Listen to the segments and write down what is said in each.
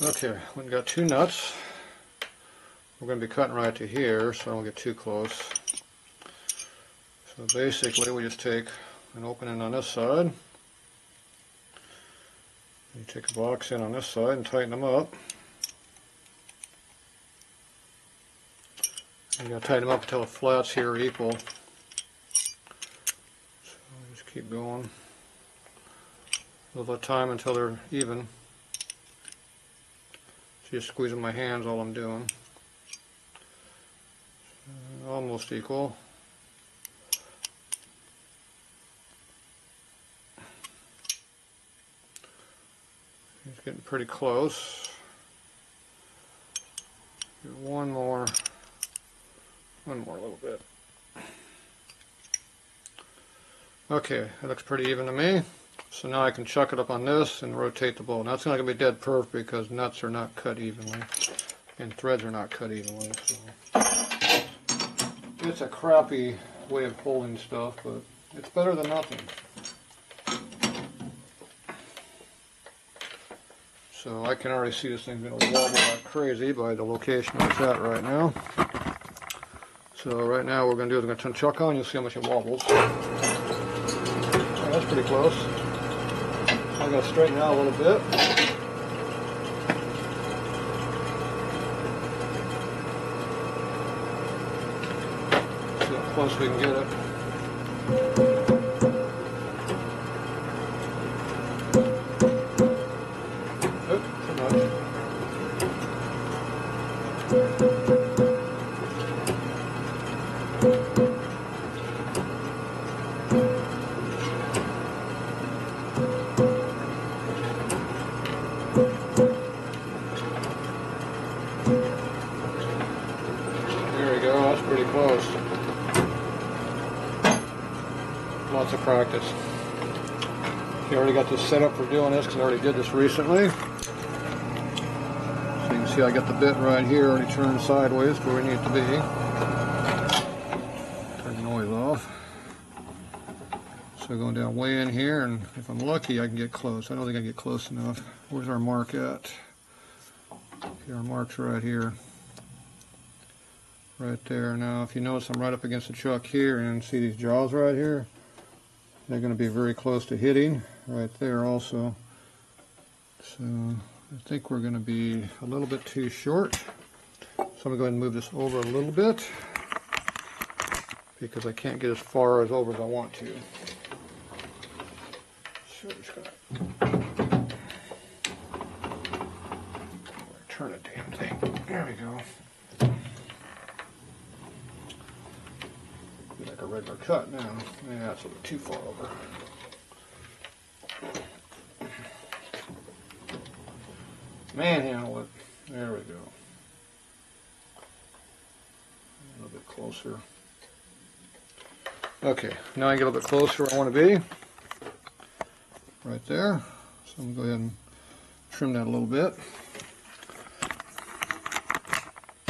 Okay, we got two nuts. We're going to be cutting right to here so I don't get too close. So basically we just take an opening on this side. You take a box in on this side and tighten them up. You got to tighten them up until the flats here are equal. So just keep going. A little bit of time until they're even. So just squeezing my hands all I'm doing. Almost equal. It's getting pretty close. One more little bit. Okay, that looks pretty even to me. So now I can chuck it up on this and rotate the bowl. Now it's not going to be dead perfect because nuts are not cut evenly and threads are not cut evenly. So it's a crappy way of holding stuff, but it's better than nothing. So I can already see this thing's going to wobble like crazy by the location it's at right now. So right now what we're going to do is we're going to chuck on, you'll see how much it wobbles. Oh, that's pretty close. I'm going to straighten out a little bit. See how close we can get it. Pretty close. Lots of practice. You already got this set up for doing this because I already did this recently. So you can see I got the bit right here already turned sideways to where we need it to be. Turn the noise off. So going down way in here, and if I'm lucky I can get close. I don't think I can get close enough. Where's our mark at? Okay, our mark's right here. Right there. Now if you notice I'm right up against the chuck here and see these jaws right here, they're going to be very close to hitting right there also. So I think we're going to be a little bit too short. So I'm going to go ahead and move this over a little bit because I can't get as far as over as I want to. So I'm just going to turn the damn thing. There we go. Like a regular cut now. Yeah, that's a little too far over. Manhandle it. There we go. A little bit closer. Okay, now I get a little bit closer where I want to be. Right there. So I'm going to go ahead and trim that a little bit.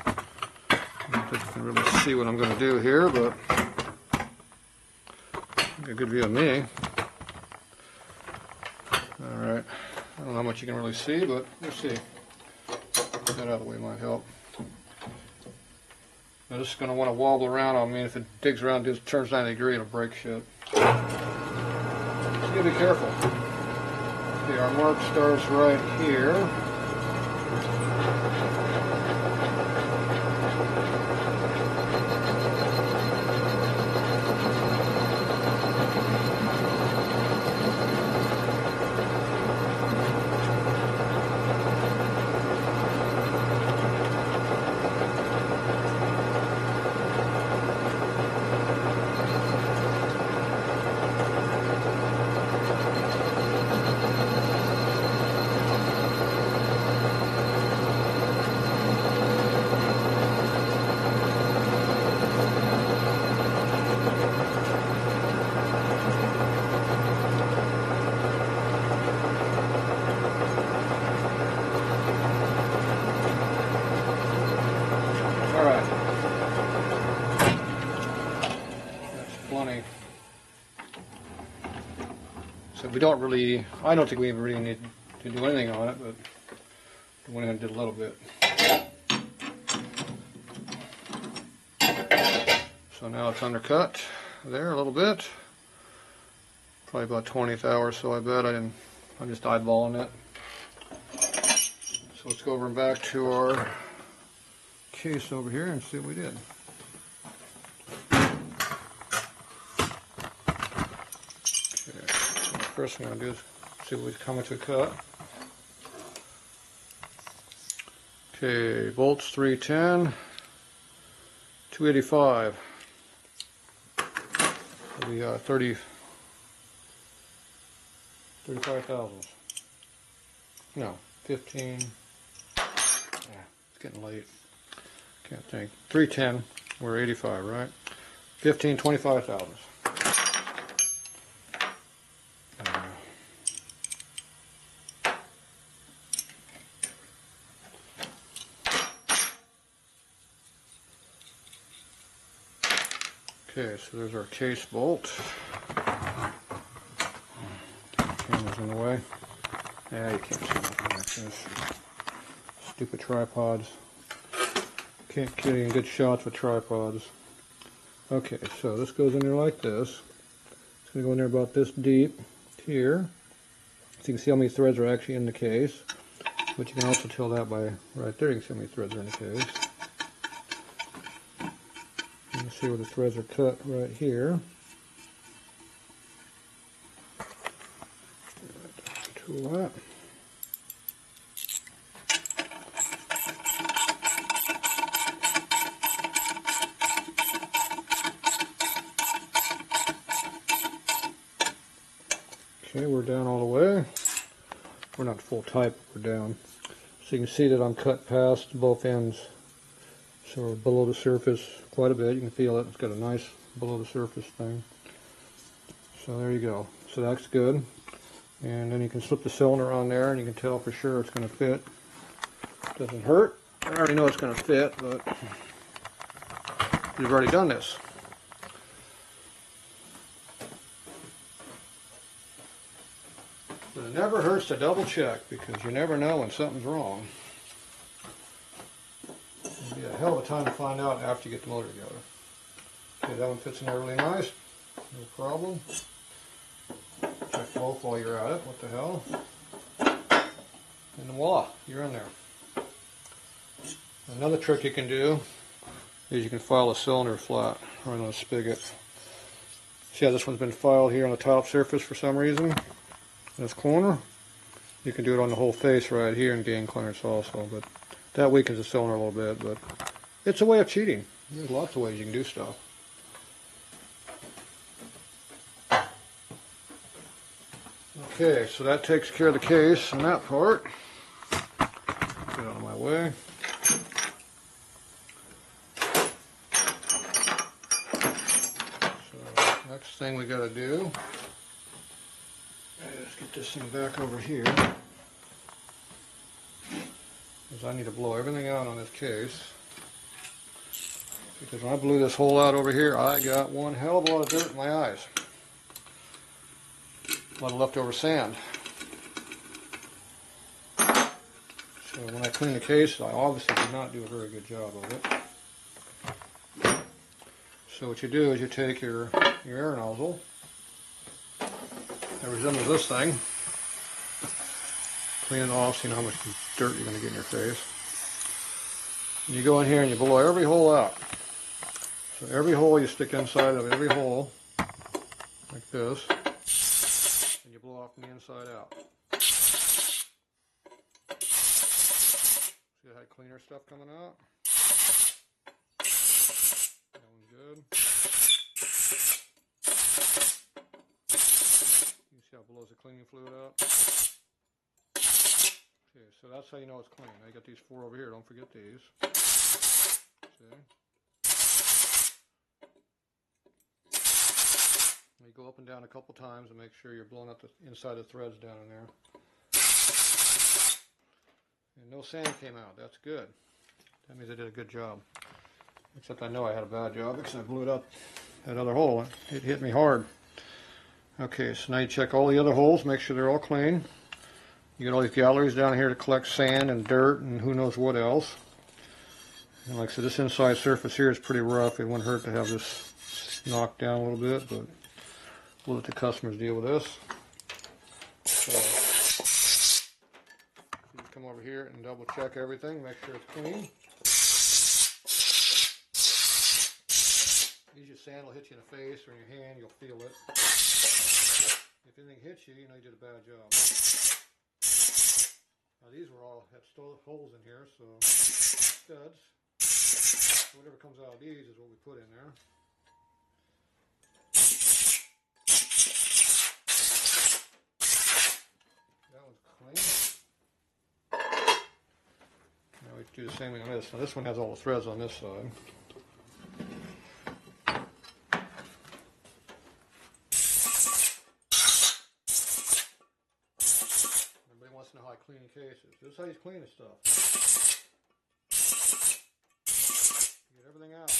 I don't think you can really see what I'm going to do here, but a good view of me. Alright, I don't know how much you can really see, but we'll see. Get that out of the way might help. Now this is going to want to wobble around on me. If it digs around and turns 90 degrees, it'll break shit. So you gotta be careful. Okay, our mark starts right here. So we don't really, I don't think we really need to do anything on it, but went in and did a little bit. So now it's undercut there a little bit. Probably about 20th hour, so I bet I'm just eyeballing it. So let's go over and back to our case over here and see what we did. Okay, so the first thing I'm going to do is see what we come into cut. Okay, bolts 310, 285. The 35,000. No, 15. Yeah, it's getting late. Can't think. 310. We're 85, right? 15, 25,000. Okay, so there's our case bolt. Camera's in the way. Yeah, you can't see nothing like this. Stupid tripods. Can't get any good shots with tripods. Okay, so this goes in there like this. It's going to go in there about this deep here. So you can see how many threads are actually in the case. But you can also tell that by right there. You can see how many threads are in the case. You can see where the threads are cut right here. Tool that. Okay, we're down all the way. We're not full tight, but we're down. So you can see that I'm cut past both ends. So we're below the surface quite a bit. You can feel it. It's got a nice below the surface thing. So there you go. So that's good. And then you can slip the cylinder on there and you can tell for sure it's going to fit. Doesn't hurt. I already know it's going to fit, but you've already done this. But it never hurts to double check because you never know when something's wrong. It'll be a hell of a time to find out after you get the motor together. Okay, that one fits in there really nice. No problem. Check both while you're at it. What the hell? And voila, you're in there. Another trick you can do is you can file a cylinder flat or on a spigot. See how this one's been filed here on the top surface for some reason? This corner. You can do it on the whole face right here and gain clearance also, but that weakens the cylinder a little bit, but it's a way of cheating. There's lots of ways you can do stuff. Okay, so that takes care of the case and that part. Get out of my way. So next thing we got to do is get this thing back over here. Because I need to blow everything out on this case. Because when I blew this hole out over here, I got one hell of a lot of dirt in my eyes. A lot of leftover sand. So when I clean the case, I obviously did not do a very good job of it. So what you do is you take your air nozzle that resembles this thing, clean it off so you know how much dirt you're going to get in your face. And you go in here and you blow every hole out. So every hole you stick inside of every hole, like this, and you blow off from the inside out. See I had cleaner stuff coming out? That one's good. You see how it blows the cleaning fluid out? Okay, so that's how you know it's clean. I got these 4 over here, don't forget these. See? You go up and down a couple times and make sure you're blowing up the inside of the threads down in there. And no sand came out. That's good. That means I did a good job. Except I know I had a bad job because I blew it up that other hole. It hit me hard. Okay, so now you check all the other holes, make sure they're all clean. You got all these galleries down here to collect sand and dirt and who knows what else. And like I said, this inside surface here is pretty rough. It wouldn't hurt to have this knocked down a little bit, but we'll let the customers deal with this. So, you come over here and double check everything, make sure it's clean. Usually sand will hit you in the face or in your hand, you'll feel it. If anything hits you, you know you did a bad job. Now these were all had holes in here, so studs. Whatever comes out of these is what we put in there. That one's clean. Now we do the same thing on this. Now this one has all the threads on this side. Everybody wants to know how I clean cases. This is how you clean this stuff. Get everything out.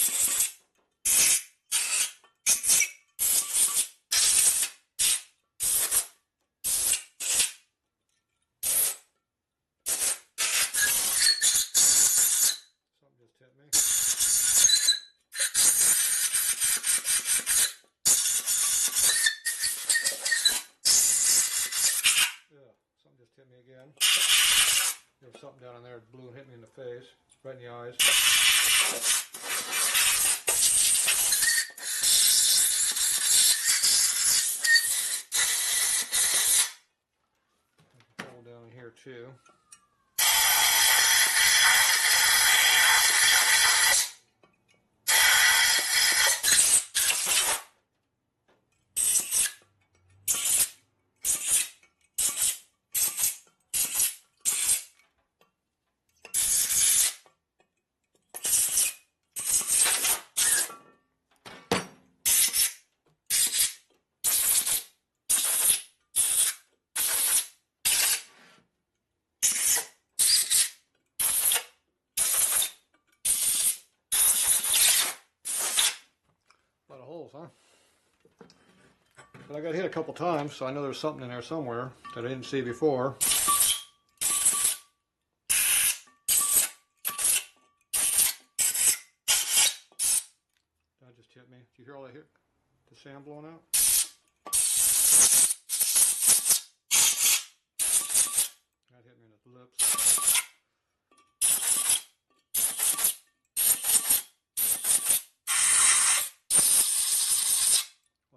Something just hit me. Yeah, something just hit me again. There was something down in there, blue, and hit me in the face, right in the eyes. Pull down in here too. Holes, huh? But I got hit a couple times, so I know there's something in there somewhere that I didn't see before. That just hit me. Did you hear all that hit? The sand blowing out? That hit me in the lips.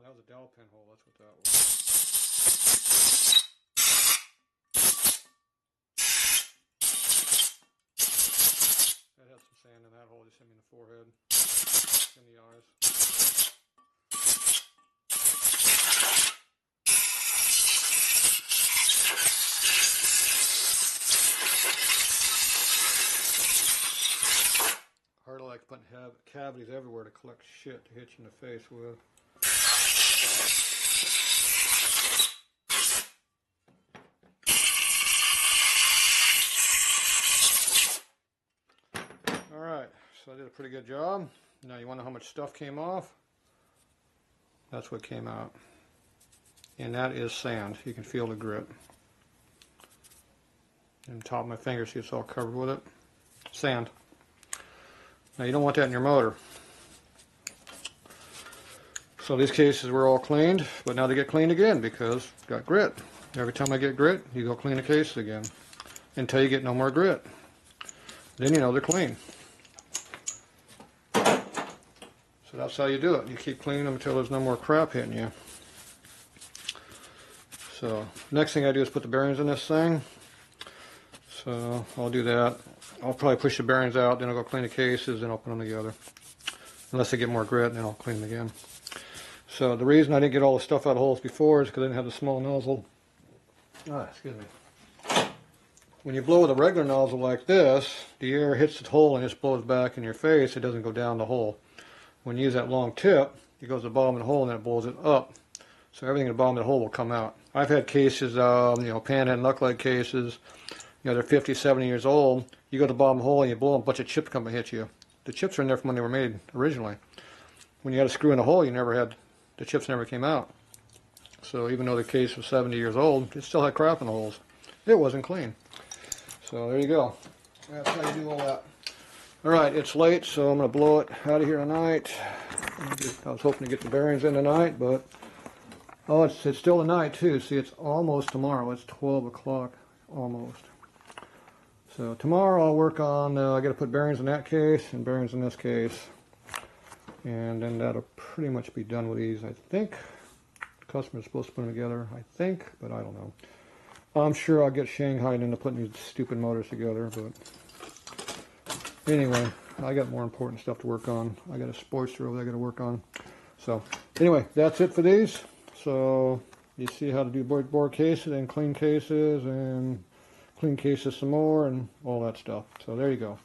That was a dowel pin hole, that's what that was. That had some sand in that hole, just hit me in the forehead, in the eyes. Harley likes putting cavities everywhere to collect shit to hit you in the face with. Alright, so I did a pretty good job. Now you want to know how much stuff came off? That's what came out. And that is sand. You can feel the grit. And the top of my finger, see it's all covered with it. Sand. Now you don't want that in your motor. So these cases were all cleaned, but now they get cleaned again because it's got grit. Every time I get grit, you go clean the cases again until you get no more grit. Then you know they're clean. So that's how you do it. You keep cleaning them until there's no more crap hitting you. So next thing I do is put the bearings in this thing. So I'll do that. I'll probably push the bearings out, then I'll go clean the cases, then I'll put them together. Unless they get more grit, and then I'll clean them again. So the reason I didn't get all the stuff out of holes before is because I didn't have the small nozzle. Excuse me. When you blow with a regular nozzle like this, the air hits the hole and just blows back in your face. It doesn't go down the hole. When you use that long tip, it goes to the bottom of the hole and then it blows it up. So everything at the bottom of the hole will come out. I've had cases, panhead and knucklehead cases. They're 50, 70 years old. You go to the bottom of the hole and you blow, a bunch of chips come and hit you. The chips are in there from when they were made originally. When you had a screw in the hole, the chips never came out. So even though the case was 70 years old, it still had crap in the holes. it wasn't clean. So there you go. That's how you do all that. All right, it's late, so I'm going to blow it out of here tonight. I was hoping to get the bearings in tonight, but oh, it's still a night too. See, it's almost tomorrow. It's 12 o'clock almost. So tomorrow I'll work on, I got to put bearings in that case and bearings in this case. And then that'll pretty much be done with these, I think. The customer's supposed to put them together, I think, but I don't know. I'm sure I'll get shanghaied into putting these stupid motors together, but anyway, I got more important stuff to work on. I got a Sportster over there I got to work on. So anyway, that's it for these. So you see how to do bore cases and clean cases some more and all that stuff. So there you go.